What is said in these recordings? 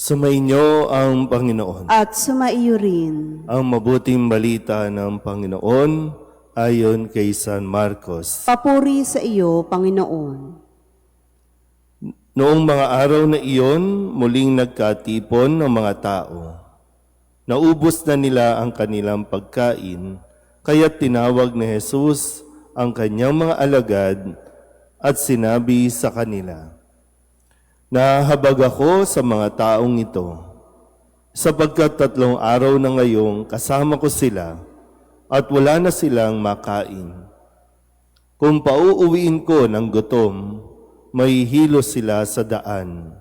Sumainyo ang Panginoon. At sumaiyo rin. Ang mabuting balita ng Panginoon ayon kay San Marcos. Papuri sa iyo, Panginoon. Noong mga araw na iyon, muling nagkatipon ng mga tao. Naubos na nila ang kanilang pagkain, kaya tinawag ni Jesus ang kanyang mga alagad at sinabi sa kanila, "Nahahabag ako sa mga taong ito, sapagkat 3 araw na ngayong kasama ko sila at wala na silang makain. Kung pauuwiin ko ng gutom, may hilos sila sa daan.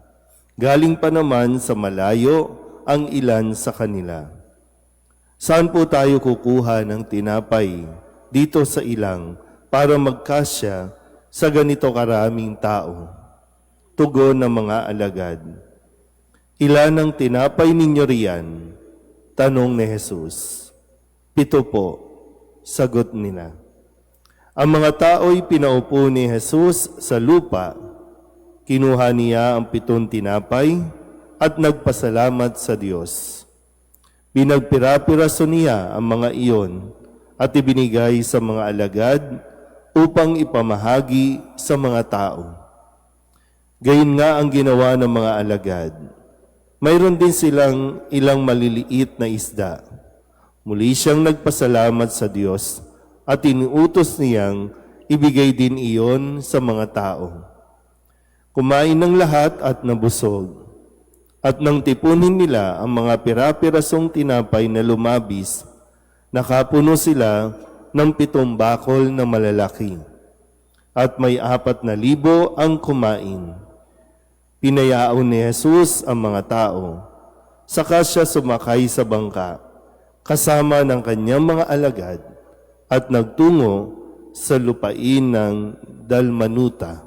Galing pa naman sa malayo ang ilan sa kanila. Saan po tayo kukuha ng tinapay dito sa ilang para magkasya sa ganito karaming tao?" Tugon ng mga alagad, "Ilan ang tinapay ninyo riyan?" Tanong ni Jesus. "7 po," sagot nila. Ang mga tao'y pinaupo ni Jesus sa lupa. Kinuha niya ang 7 tinapay at nagpasalamat sa Diyos. Pinagpira-piraso niya ang mga iyon at ibinigay sa mga alagad upang ipamahagi sa mga tao. Gayon nga ang ginawa ng mga alagad. Mayroon din silang ilang maliliit na isda. Muli siyang nagpasalamat sa Diyos at inuutos niyang ibigay din iyon sa mga tao. Kumain ng lahat at nabusog. At nang tipunin nila ang mga pira-pirasong tinapay na lumabis, nakapuno sila ng 7 bakol na malalaki. At may 4,000 ang kumain. Pinayaon ni Jesus ang mga tao. Saka siya sumakay sa bangka, kasama ng kanyang mga alagad, at nagtungo sa lupain ng Dalmanuta.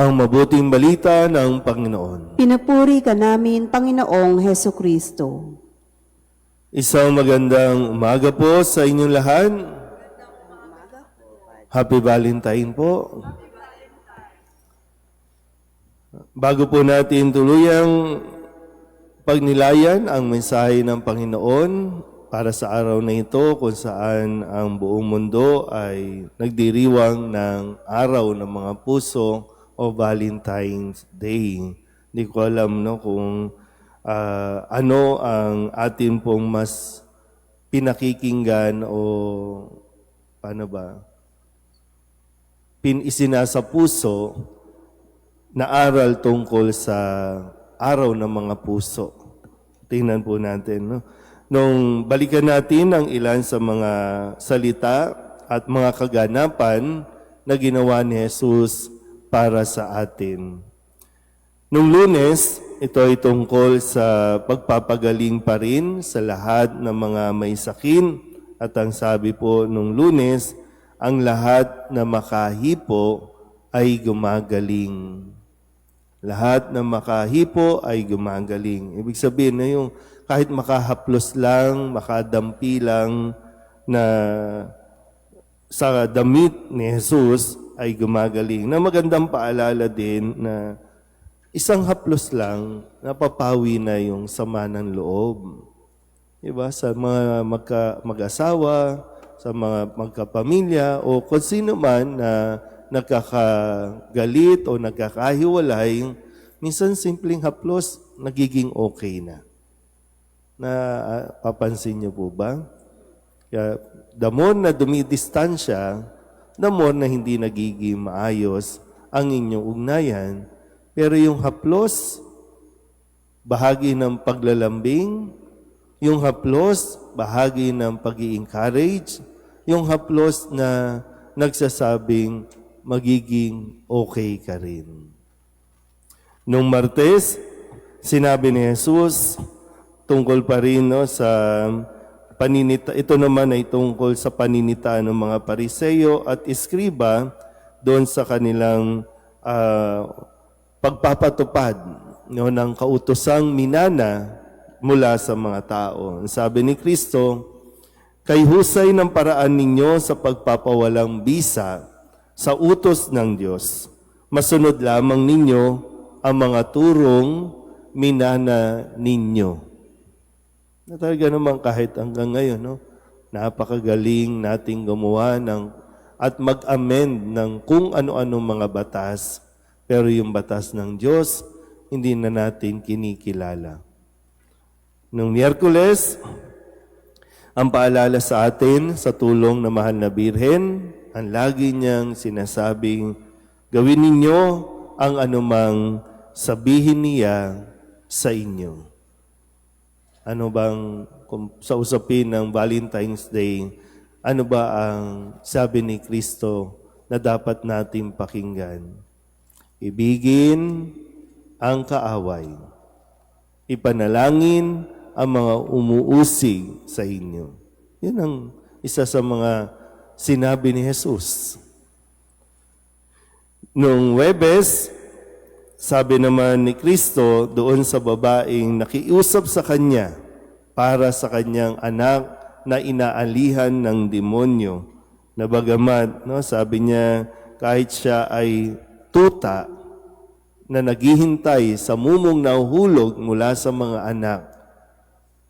Ang mabuting balita ng Panginoon. Pinupuri ka namin, Panginoong Heso Kristo. Isang magandang umaga po sa inyong lahat. Happy Valentine po. Bago po natin tuluyang pagnilayan ang mensahe ng Panginoon para sa araw na ito kung saan ang buong mundo ay nagdiriwang ng araw ng mga puso o Valentine's Day. Hindi ko alam kung ano ang atin pong mas pinakikinggan o paano ba? Isinasa puso na aral tungkol sa araw ng mga puso. Tingnan po natin. Nung balikan natin ang ilan sa mga salita at mga kaganapan na ginawa ni Jesus para sa atin. Nung Lunes, ito ay tungkol sa pagpapagaling pa rin sa lahat ng mga may sakit. At ang sabi po nung Lunes, ang lahat na makahipo ay gumagaling. Lahat na makahipo ay gumagaling. Ibig sabihin na yung kahit makahaplos lang, makadampi lang na sa damit ni Jesus ay gumagaling. Na magandang paalala din na isang haplos lang, napapawi na yung sama ng loob. Diba? Sa mga mag-asawa, sa mga magkapamilya, o kung sino man na nagkakagalit o nagkakahiwalay, minsan simpleng haplos, nagiging okay na. Papansin niyo po ba? Kaya, the more na dumidistansya, the more na hindi nagiging maayos ang inyong ugnayan. Pero yung haplos, bahagi ng paglalambing, yung haplos, bahagi ng pag-i-encourage, yung haplos na nagsasabing magiging okay ka rin. Nung Martes, sinabi ni Jesus, tungkol pa rin sa paninita, ito naman ay tungkol sa paninita ng mga Pariseo at Eskriba doon sa kanilang pagpapatupad ng kautosang minana mula sa mga tao. Sabi ni Kristo, "Kay husay ng paraan ninyo sa pagpapawalang bisa sa utos ng Diyos, masunod lamang ninyo ang mga turong minana ninyo. Na talaga naman kahit hanggang ngayon, no? Napakagaling nating gumawa at mag-amend ng kung ano-ano mga batas. Pero yung batas ng Diyos, hindi na natin kinikilala. Noong Miyerkules, ang paalala sa atin sa tulong na mahal na Birhen, ang lagi niyang sinasabing, gawin ninyo ang anumang sabihin niya sa inyo. Ano bang, sa usapin ng Valentine's Day, ano ba ang sabi ni Kristo na dapat natin pakinggan? Ibigin ang kaaway. Ipanalangin ang mga umuusig sa inyo. Yan ang isa sa mga sinabi ni Jesus. Noong Huwebes, sabi naman ni Kristo doon sa babaeng nakiusap sa kanya para sa kanyang anak na inaalihan ng demonyo. Na bagamat, no, sabi niya, kahit siya ay tuta na naghihintay sa mumong nahuhulog mula sa mga anak,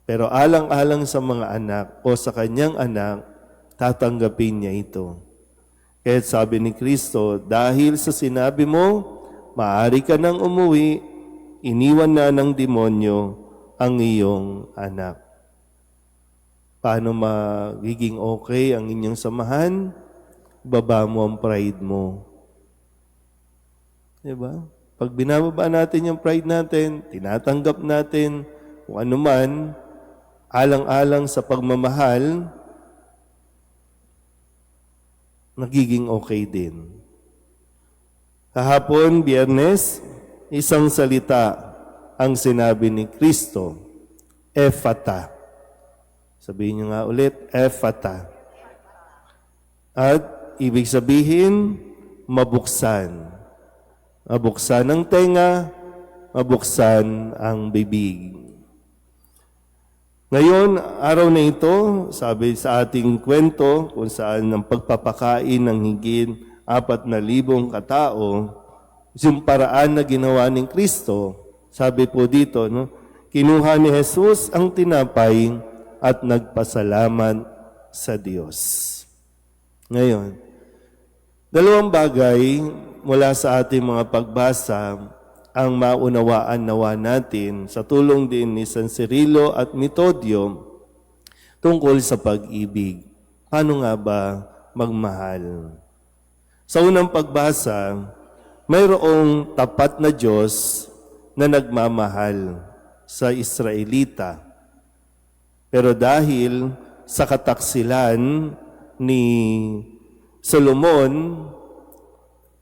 pero alang-alang sa mga anak o sa kanyang anak, tatanggapin niya ito. Kaya sabi ni Kristo, dahil sa sinabi mo, maaari ka nang umuwi, iniwan na ng demonyo ang iyong anak. Paano magiging okay ang inyong samahan? Baba mo ang pride mo. Diba? Pag binababa natin yung pride natin, tinatanggap natin kung ano man, alang-alang sa pagmamahal, nagiging okay din. Kahapon, Biyernes, isang salita ang sinabi ni Kristo, Ephata. Sabihin niyo nga ulit, Ephata. At ibig sabihin, mabuksan. Mabuksan ang tenga, mabuksan ang bibig. Ngayon, araw na ito, sabi sa ating kwento, kung saan ang pagpapakain ng higit 4,000 katao, yung paraan na ginawa ng Kristo, sabi po dito, no, kinuha ni Jesus ang tinapay at nagpasalamat sa Diyos. Ngayon, dalawang bagay mula sa ating mga pagbasa ang maunawaan nawa natin sa tulong din ni San Cirilo at Metodio tungkol sa pag-ibig. Paano nga ba magmahal? Sa unang pagbasa, mayroong tapat na Diyos na nagmamahal sa Israelita. Pero dahil sa kataksilan ni Solomon,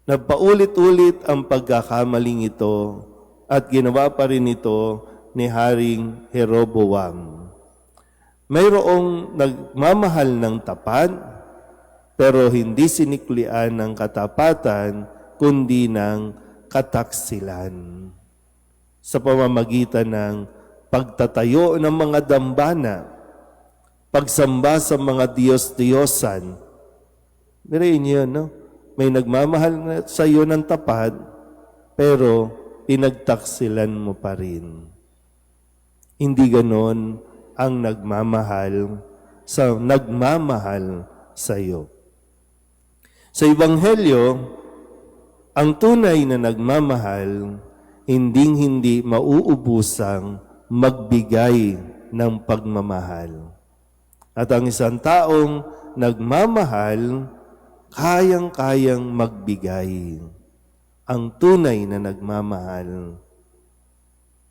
nagpaulit-ulit ang pagkakamaling ito at ginawa pa rin ito ni Haring Jeroboam. Mayroong nagmamahal ng tapat, pero hindi siniklian ng katapatan, kundi ng kataksilan. Sa pamamagitan ng pagtatayo ng mga dambana, pagsamba sa mga Diyos-Diyosan. Mirain niyo, no? May nagmamahal sa iyo ng tapat, pero pinagtaksilan mo pa rin. Hindi ganon ang nagmamahal sa iyo. Sa Ebanghelyo, ang tunay na nagmamahal, hinding-hindi mauubusang magbigay ng pagmamahal. At ang isang taong nagmamahal, kayang-kayang magbigay. Ang tunay na nagmamahal.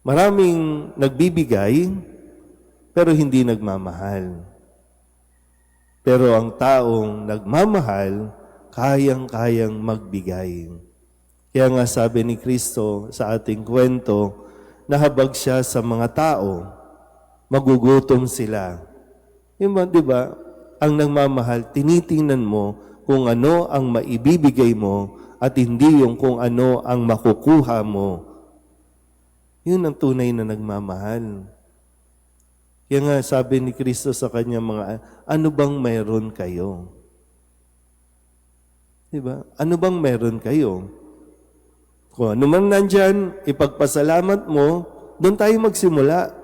Maraming nagbibigay, pero hindi nagmamahal. Pero ang taong nagmamahal, kayang-kayang magbigay. Kaya nga sabi ni Kristo sa ating kwento, nahabag siya sa mga tao, magugutom sila. Yung ba, di ba, ang nagmamahal, tinitingnan mo kung ano ang maibibigay mo at hindi yung kung ano ang makukuha mo. Yun ang tunay na nagmamahal. Kaya nga sabi ni Kristo sa kanya mga, ano bang mayroon kayo? Diba? Ano bang meron kayo? Kung ano man nandyan, ipagpasalamat mo, doon tayo magsimula.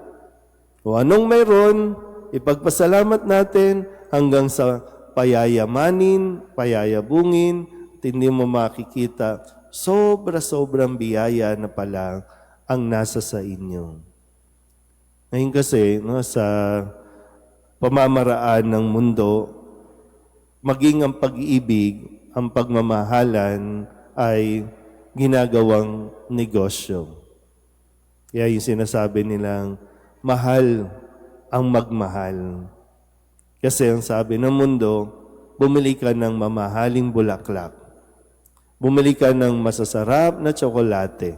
Kung anong mayroon, ipagpasalamat natin hanggang sa payayamanin, payayabungin, at hindi mo makikita, sobra-sobrang biyaya na pala ang nasa sa inyo. Ngayon kasi, no, sa pamamaraan ng mundo, maging ang pag-ibig, ang pagmamahalan ay ginagawang negosyo. Kaya yung sinasabi nilang, mahal ang magmahal. Kasi ang sabi ng mundo, bumili ka ng mamahaling bulaklak. Bumili ka ng masasarap na tsokolate.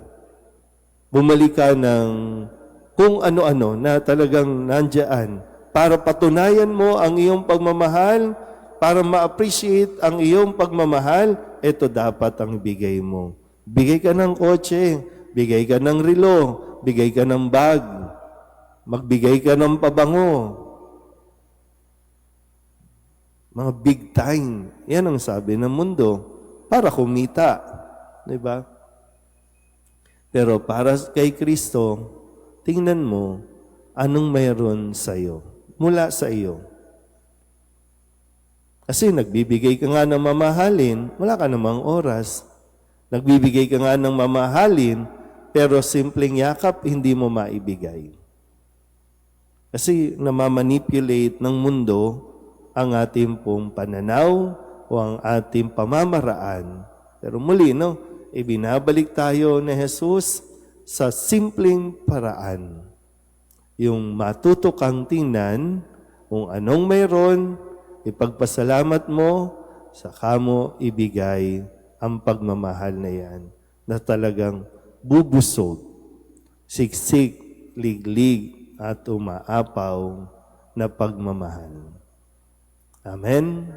Bumili ka ng kung ano-ano na talagang nandyan para patunayan mo ang iyong pagmamahal, para ma-appreciate ang iyong pagmamahal, ito dapat ang bigay mo. Bigay ka ng kotse, bigay ka ng relo, bigay ka ng bag, magbigay ka ng pabango. Mga big time. Yan ang sabi ng mundo para kumita. Diba? Pero para kay Kristo, tingnan mo anong mayroon sa iyo, mula sa iyo. Kasi nagbibigay ka nga ng mamahalin, wala ka namang oras. Nagbibigay ka nga ng mamahalin, pero simpleng yakap hindi mo maibigay. Kasi namamanipulate ng mundo ang ating pong pananaw o ang ating pamamaraan. Pero muli, no, ibinabalik tayo ni Jesus sa simpleng paraan. Yung matuto kang tingnan kung anong mayroon, ipagpasalamat mo, saka mo ibigay ang pagmamahal na yan na talagang bubusog, siksik, liglig at umaapaw na pagmamahal. Amen?